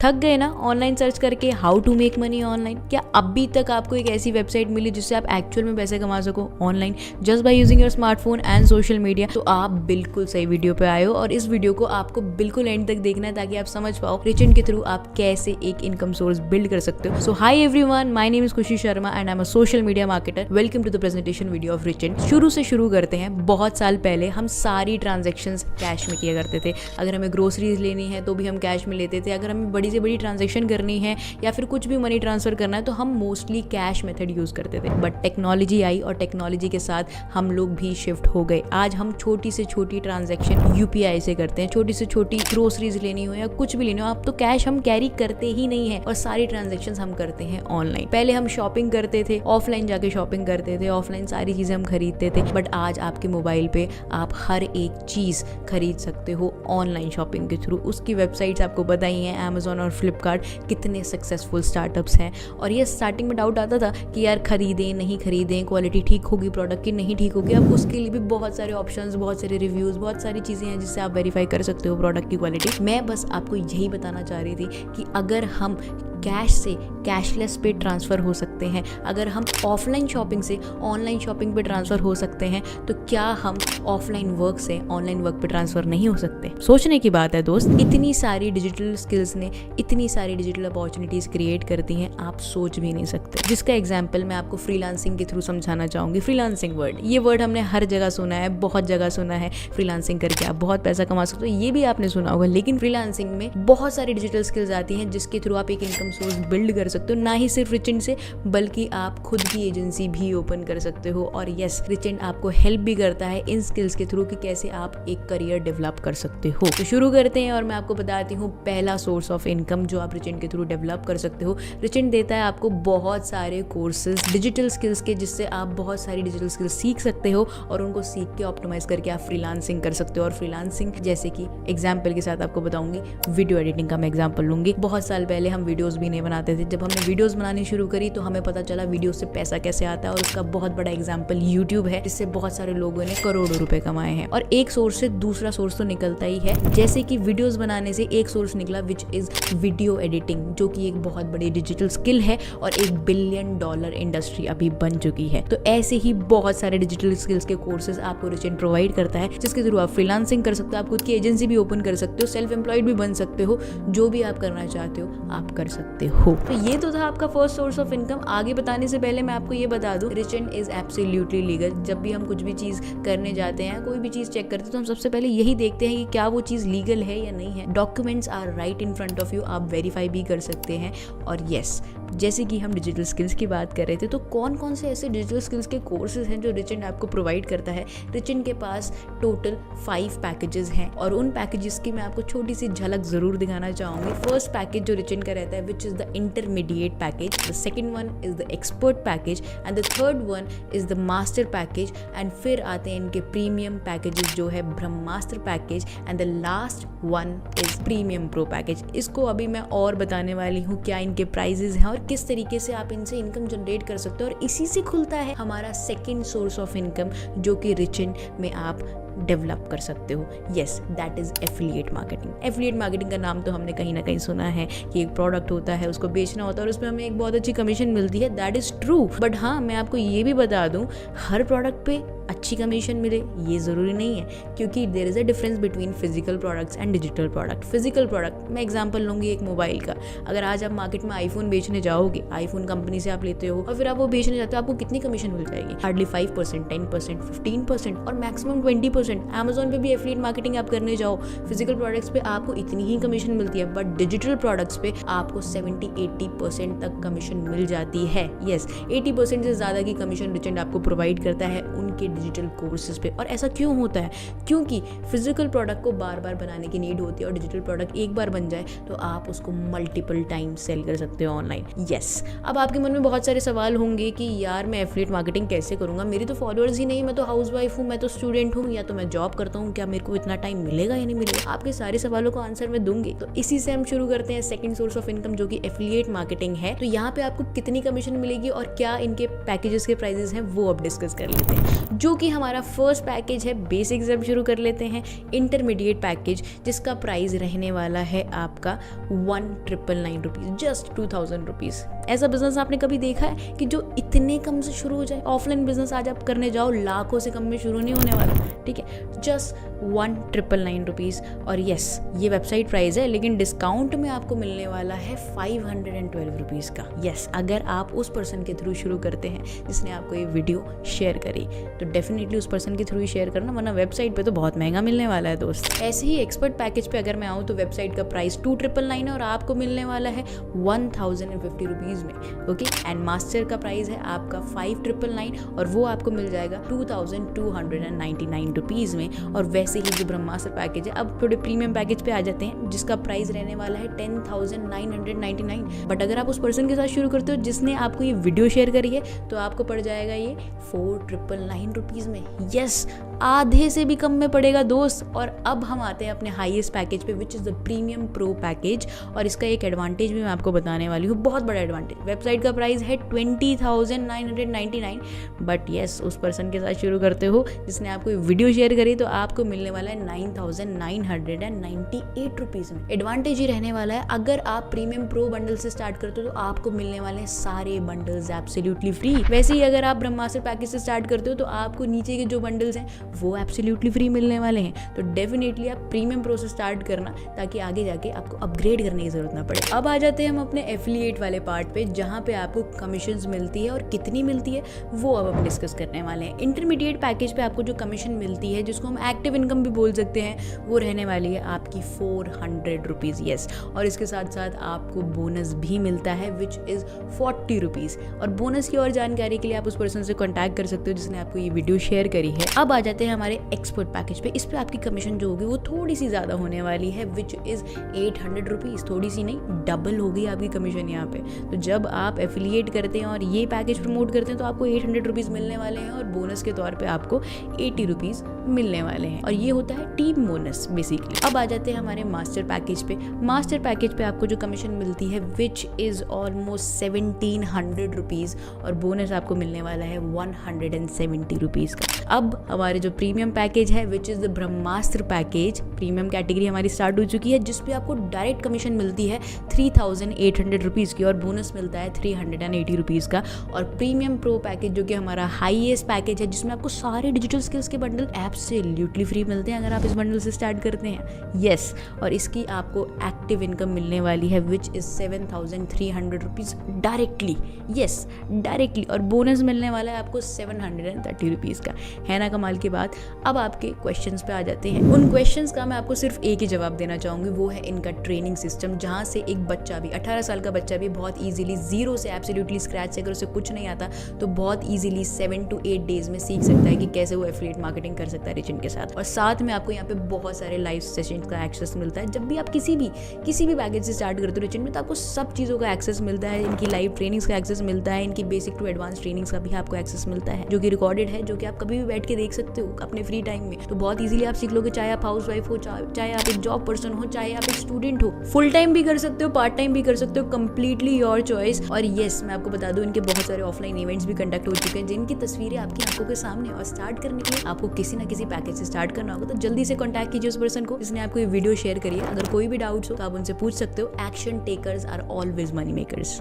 थक गए ना ऑनलाइन सर्च करके how to make money online? क्या अभी तक आपको एक ऐसी वेबसाइट मिली जिससे आप एक्चुअल में पैसे कमा सको online just by using your smartphone and social media? तो आप बिल्कुल सही वीडियो पे आए हो और इस वीडियो को आपको बिल्कुल एंड तक देखना है ताकि आप समझ पाओ रिचेंट के थ्रू आप कैसे एक इनकम सोर्स बिल्ड कर सकते हो। So hi everyone, my name is Khushi Sharma and I am a social media marketer. Welcome to the presentation video of रिचेंट। शुरू से शुरू करते हैं। बहुत साल पहले हम सारी ट्रांजेक्शन्स कैश में किया करते थे। अगर हमें ग्रोसरीज लेनी है तो भी हम कैश में लेते थे। अगर हमें बड़ी से बड़ी ट्रांजेक्शन करनी है या फिर कुछ भी मनी ट्रांसफर करना है तो हम मोस्टली कैश मेथड यूज करते थे। बट टेक्नोलॉजी आई और टेक्नोलॉजी के साथ हम लोग भी शिफ्ट हो गए। आज हम छोटी से छोटी ट्रांजैक्शन यूपीआई से करते हैं। छोटी से छोटी ग्रोसरीज लेनी हो या कुछ भी लेनी हो, आप तो कैश हम कैरी करते ही नहीं है और सारी ट्रांजैक्शन हम करते हैं ऑनलाइन। पहले हम शॉपिंग करते थे, ऑफलाइन जाके शॉपिंग करते थे, ऑफलाइन सारी चीजें हम खरीदते थे। बट आज आपके मोबाइल पे आप हर एक चीज खरीद सकते हो ऑनलाइन शॉपिंग के थ्रू। उसकी वेबसाइट्स आपको बताई हैं, अमेजोन और फ्लिपकार्ट कितने सक्सेसफुल स्टार्टअप्स हैं। और ये स्टार्टिंग में डाउट आता था कि यार खरीदें नहीं खरीदें, क्वालिटी ठीक होगी प्रोडक्ट की नहीं ठीक होगी। अब उसके लिए भी बहुत सारे ऑप्शंस, बहुत सारे रिव्यूज, बहुत सारी चीज़ें हैं जिससे आप वेरीफाई कर सकते हो प्रोडक्ट की क्वालिटी। मैं बस आपको यही बताना चाह रही थी कि अगर हम कैश से कैशलेस पे ट्रांसफ़र हो सकते हैं, अगर हम ऑफलाइन शॉपिंग से ऑनलाइन शॉपिंग पे ट्रांसफ़र हो सकते हैं, तो क्या हम ऑफलाइन वर्क से ऑनलाइन वर्क पे ट्रांसफ़र नहीं हो सकते? सोचने की बात है दोस्त। इतनी सारी डिजिटल स्किल्स ने इतनी सारी डिजिटल अपॉर्चुनिटीज़ क्रिएट कर दी हैं, आप सोच भी नहीं सकते। जिसका एग्जाम्पल मैं आपको फ्रीलांसिंग के थ्रू समझाना चाहूँगी। फ्रीलांसिंग वर्ड, ये वर्ड हमने हर जगह सुना है, बहुत जगह सुना है। फ्रीलांसिंग करके आप बहुत पैसा कमा सकते हो, ये भी आपने सुना होगा। लेकिन फ्रीलांसिंग में बहुत सारी डिजिटल स्किल्स आती हैं जिसके थ्रू आप एक इनकम सोर्स बिल्ड कर सकते हो। ना ही सिर्फ रिचेंट से, बल्कि आप खुद की एजेंसी भी ओपन कर सकते हो। और यस, रिचेंट आपको हेल्प भी करता है इन स्किल्स के थ्रू कि कैसे आप एक करियर डेवलप कर सकते हो। तो शुरू करते हैं और मैं आपको बताती हूँ पहला सोर्स ऑफ इनकम जो आप रिचेंट के थ्रू डेवलप कर सकते हो। रिचेंट देता है आपको बहुत सारे कोर्सेज डिजिटल स्किल्स के, जिससे आप बहुत सारी डिजिटल स्किल्स सीख सकते हो और उनको सीख के ऑप्टिमाइज करके आप फ्रीलांसिंग कर सकते हो। और फ्रीलांसिंग जैसे कि एग्जाम्पल के साथ आपको बताऊंगी, वीडियो एडिटिंग का मैं एग्जाम्पल लूंगी। बहुत साल पहले हम वीडियोज भी नहीं बनाते थे। जब हमने वीडियोस बनानी शुरू करी तो हमें पता चला वीडियो से पैसा कैसे आता है। और उसका बहुत बड़ा एग्जाम्पल यूट्यूब है, जिससे बहुत सारे लोगों ने करोड़ों रुपए कमाए हैं। और एक सोर्स से दूसरा सोर्स तो निकलता ही है। जैसे कि वीडियोस बनाने से एक सोर्स निकला विच इज वीडियो एडिटिंग, जो कि एक बहुत बड़ी डिजिटल स्किल है और $1 बिलियन इंडस्ट्री अभी बन चुकी है। तो ऐसे ही बहुत सारे डिजिटल स्किल्स के कोर्सेज आपको रिचेंट प्रोवाइड करता है, जिसके थ्रू आप फ्रीलांसिंग कर सकते हो, आप खुद की एजेंसी भी ओपन कर सकते हो, सेल्फ एम्प्लॉयड भी बन सकते हो। जो भी आप करना चाहते हो आप कर सकते हो। तो ये तो था आपका फर्स्ट सोर्स ऑफ इनकम। आगे बताने से पहले मैं आपको ये बता दूं, रिचेंट इज एब्सोल्युटली लीगल। जब भी हम कुछ भी चीज करने जाते हैं, कोई भी चीज चेक करते हैं, तो हम सबसे पहले यही देखते हैं कि क्या वो चीज लीगल है या नहीं है। Documents are right in front of you, आप वेरीफाई भी कर सकते हैं। और यस, जैसे कि हम डिजिटल स्किल्स की बात कर रहे थे, तो कौन कौन से ऐसे डिजिटल स्किल्स के कोर्सेज हैं जो रिचेंट आपको प्रोवाइड करता है? रिचेंट के पास टोटल 5 पैकेजेस हैं और उन पैकेजेस की मैं आपको छोटी सी झलक जरूर दिखाना चाहूंगी। फर्स्ट पैकेज जो रिचेंट का रहता है which is the intermediate package, the second one is the expert package and the third one is the master package. And फिर आते हैं इनके प्रीमियम पैकेजेस जो है Brahmastra package and the last one is premium pro package. इसको अभी मैं और बताने वाली हूँ क्या इनके प्राइजेस हैं और किस तरीके से आप इनसे इनकम जनरेट कर सकते हो। और इसी से खुलता है हमारा सेकेंड सोर्स ऑफ इनकम जो कि रिचेंट में आप डेवलप कर सकते हो। Yes, that is affiliate marketing. Affiliate marketing का नाम तो हमने कहीं ना कहीं सुना है कि एक प्रोडक्ट होता है, उसको बेचना होता है और उसमें हमें एक बहुत अच्छी कमीशन मिलती है। That is true. बट हाँ, मैं आपको ये भी बता दूं, हर प्रोडक्ट पे अच्छी कमीशन मिले ये ज़रूरी नहीं है, क्योंकि there is a difference between physical products and digital product. Physical product, मैं एग्जांपल लूँगी एक मोबाइल का। अगर आज आप मार्केट में आईफोन बेचने जाओगे, आईफोन कंपनी से आप लेते हो और फिर आप वो बेचने जाते हो, आपको कितनी कमीशन मिल जाएगी? हार्डली 5%, 10%, 15% और मैक्सिमम 20%। अमेजोन पे भी एफिलिएट मार्केटिंग आप करने जाओ, फिजिकल प्रोडक्ट्स पे आपको इतनी ही कमीशन मिलती है, बट डिजिटल प्रोडक्ट्स पे आपको 70-80% तक कमीशन मिल जाती है। यस, 80% से ज़्यादा की कमीशन रिचेंट आपको प्रोवाइड करता है उनके डिजिटल कोर्सेज पे। और ऐसा क्यों होता है? क्योंकि फिजिकल प्रोडक्ट को बार बार बनाने की नीड होती है और डिजिटल प्रोडक्ट एक बार बन जाए तो आप उसको मल्टीपल टाइम सेल कर सकते हो ऑनलाइन। यस, अब आपके मन में बहुत सारे सवाल होंगे कि यार मैं एफिलिएट मार्केटिंग कैसे करूंगा, मेरी तो फॉलोअर्स ही नहीं, मैं तो हाउसवाइफ हूँ, मैं तो स्टूडेंट हूँ, या तो मैं जॉब करता हूँ, क्या मेरे को इतना टाइम मिलेगा या नहीं मिलेगा? आपके सारे सवालों का आंसर मैं दूंगी। तो इसी से हम शुरू करते हैं सेकंड सोर्स ऑफ इनकम, जो कि एफिलिएट मार्केटिंग है। तो यहाँ पे आपको कितनी कमीशन मिलेगी और क्या इनके पैकेजेस के प्राइसेस हैं वो अब डिस्कस कर लेते हैं। जो कि हमारा फर्स्ट पैकेज है बेसिक से शुरू कर लेते हैं, इंटरमीडिएट पैकेज, जिसका प्राइस रहने वाला है आपका 1999 रुपीज़, जस्ट 2000 रुपीज़। ऐसा बिजनेस आपने कभी देखा है कि जो इतने कम से शुरू हो जाए? ऑफलाइन बिजनेस आज आप करने जाओ, लाखों से कम में शुरू नहीं होने वाला, ठीक है। Just 1999 rupees. और यस, ये वेबसाइट प्राइस है, लेकिन डिस्काउंट में आपको मिलने वाला है 512 रुपीज़ का। यस, अगर आप उस पर्सन के थ्रू शुरू करते हैं जिसने आपको ये वीडियो शेयर करी, तो डेफिनेटली उस पर्सन के थ्रू ही शेयर करना, वरना वेबसाइट पे तो बहुत महंगा मिलने वाला है दोस्त। ऐसे ही एक्सपर्ट पैकेज पे अगर मैं आऊँ तो वेबसाइट का प्राइस 2999 है और आपको मिलने वाला है 1050 रुपीज़ में, ओके। एंड मास्टर का प्राइस है आपका 5999 और वो आपको मिल जाएगा 2299 रुपीज़ में। और वैसे ही जो ब्रह्मास्त्र पैकेज है, अब थोड़े प्रीमियम पैकेज पे आ जाते हैं, जिसका प्राइस रहने वाला है 10,999। बट अगर आप उस पर्सन के साथ शुरू करते हो जिसने आपको ये वीडियो शेयर करी है, तो आपको पड़ जाएगा ये 4999 रुपीज़ में। यस, आधे से भी कम में पड़ेगा दोस्त। और अब हम आते हैं अपने हाईएस्ट पैकेज पे, which is the premium pro package. और इसका एक एडवांटेज भी मैं आपको बताने वाली हूँ, बहुत बड़ा एडवांटेज। वेबसाइट का प्राइस है 20,999, बट यस, उस पर्सन के साथ शुरू करते हो जिसने आपको वीडियो शेयर करी, तो आपको मिलने वाला है 9,998 रुपीज़ में। एडवांटेज ही रहने वाला है, अगर आप प्रीमियम प्रो बंडल से स्टार्ट करते हो तो आपको मिलने वाले हैं सारे बंडल्स एब्सोल्युटली फ्री। वैसे ही अगर आप ब्रह्मास्त्र पैकेज से स्टार्ट करते हो तो आपको नीचे के जो बंडल्स हैं वो एब्सोल्युटली फ्री मिलने वाले हैं। तो डेफिनेटली आप प्रीमियम प्रो से स्टार्ट करना, ताकि आगे जाके आपको अपग्रेड करने की जरूरत ना पड़े। अब आ जाते हैं हम अपने एफिलिएट वाले पार्ट पे, जहाँ पे आपको कमीशंस मिलती है और कितनी मिलती है वो अब हम डिस्कस करने वाले हैं। इंटरमीडिएट पैकेज पे आपको जो कमीशन मिलती है, जिसको हम एक्टिव इनकम भी बोल सकते हैं, वो रहने वाली है आपकी 400 रुपीज़। यस, और इसके साथ साथ आपको बोनस भी मिलता है, विच इज़ 40 रुपीज़। और बोनस की और जानकारी के लिए आप उस पर्सन से कॉन्टैक्ट कर सकते हो जिसने आपको ये वीडियो शेयर करी है। अब आ जाते हैं हमारे एक्सपर्ट पैकेज पे। इस पे आपकी कमीशन जो होगी वो थोड़ी सी ज़्यादा होने वाली है, विच इज़ 800 रुपीज़। थोड़ी सी नहीं, डबल हो गई आपकी कमीशन यहाँ पे। तो जब आप एफिलिएट करते हैं और ये पैकेज प्रमोट करते हैं तो आपको 800 रुपीज़ मिलने वाले हैं और बोनस के तौर पे आपको 80 रुपीज़ मिलने वाले हैं। और ये होता है टीम बोनस बेसिकली। अब आ जाते हैं हमारे मास्टर पैकेज पे। मास्टर पैकेज पे आपको जो कमीशन मिलती है, विच इज़ ऑलमोस्ट 1700 रुपीज़, और बोनस आपको मिलने वाला है 170 रुपीज़ का। अब हमारे जो प्रीमियम पैकेज है, which is the Brahmastra package, premium category हमारी स्टार्ट हो चुकी है, जिसपे आपको डायरेक्ट कमीशन मिलती है 3800 रुपीज़ की और बोनस मिलता है 380 रुपीज़ का। और प्रीमियम प्रो पैकेज जो कि हमारा हाईएस्ट पैकेज है, जिसमें आपको सारे डिजिटल स्किल्स के बंडल एब्सोल्युटली फ्री मिलते हैं अगर आप इस बंडल से स्टार्ट करते हैं। यस, और इसकी आपको एक्टिव इनकम मिलने वाली है, which is 7300 rupees directly. Yes, directly. और बोनस मिलने वाला है आपको 730 रुपीज़ का। है ना कमाल की बात। अब आपके क्वेश्चंस पे आ जाते हैं। उन क्वेश्चंस का मैं आपको सिर्फ एक ही जवाब देना चाहूँगी, वो है इनका ट्रेनिंग सिस्टम, जहाँ से एक बच्चा भी, 18 साल का बच्चा भी बहुत ईजिली जीरो से, एब्सोल्युटली स्क्रैच से, अगर उसे कुछ नहीं आता तो बहुत ईजिली 7 to 8 डेज में सीख सकता है कि कैसे वो एफिलिएट मार्केटिंग कर सकता है रिचिन के साथ। और साथ में आपको यहाँ पे बहुत सारे लाइव सेशंस का एक्सेस मिलता है। जब भी आप किसी भी पैकेज से स्टार्ट करते हो रिचिन में, तो आपको सब चीज़ों का एक्सेस मिलता है। इनकी लाइव ट्रेनिंग्स का एक्सेस मिलता है, इनकी बेसिक टू एडवांस ट्रेनिंग्स का भी आपको एक्सेस मिलता है, जो कि रिकॉर्डेड है, जो कि आप कभी भी बैठ के देख सकते हो अपने फ्री टाइम में। तो बहुत इजीली आप सीख लोगे, चाहे आप हाउस वाइफ हो, चाहे आप एक जॉब पर्सन हो, चाहे आप एक स्टूडेंट हो। फुल टाइम भी कर सकते हो, पार्ट टाइम भी कर सकते हो, कंप्लीटली योर चॉइस। और येस, मैं आपको बता दूं, इनके बहुत सारे ऑफलाइन इवेंट्स भी कंडक्ट हो चुके हैं, जिनकी तस्वीरें आपकी आंखों के सामने। और स्टार्ट करने के लिए आपको किसी ना किसी पैकेज से स्टार्ट करना होगा, तो जल्दी से कॉन्टैक्ट कीजिए उस पर्सन को जिसने आपको ये वीडियो शेयर करी है। अगर कोई भी डाउट्स हो तो आप उनसे पूछ सकते हो। Action takers are always money makers.